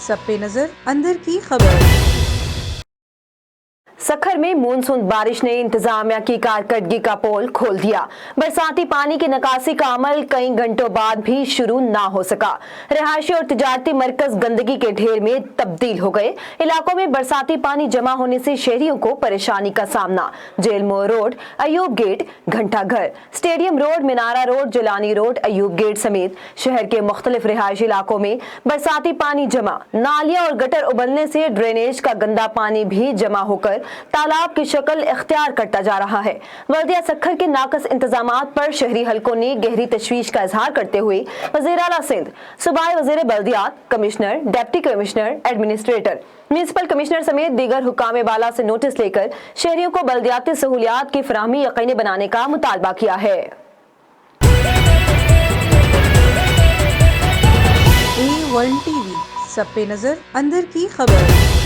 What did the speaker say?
सब पे नजर अंदर की खबर। सखर में मानसून बारिश ने इंतजामिया की कारकर्दगी का पोल खोल दिया। बरसाती पानी की निकासी का अमल कई घंटों बाद भी शुरू ना हो सका। रिहायशी और तिजारती मरकज गंदगी के ढेर में तब्दील हो गए। इलाकों में बरसाती पानी जमा होने से शहरियों को परेशानी का सामना। जेल मोड़ road, Ayub gate, Ghanta Ghar, stadium road, Minara road, Jilani road, Ayub gate समेत शहर के मुख्तलिफ रिहायशी इलाकों में बरसाती पानी जमा। नालियां और गटर उबलने से ड्रेनेज का गंदा पानी भी जमा होकर तालाब की शक्ल इख्तियार करता जा रहा है। बल्दिया सखर के नाकस इंतजामात पर शहरी हलकों ने गहरी तशवीश का इजहार करते हुए वज़ीर आला सिंध, सूबाई वज़ीर बल्दियात, commissioner, deputy commissioner, administrator, municipal commissioner समेत दीगर हुकाम बाला से नोटिस लेकर शहरियों को बल्दियाती सहूलियात की फराहमी यकीनी बनाने का मुतालबा किया है। A1 TV, सब पे नजर अंदर की खबर।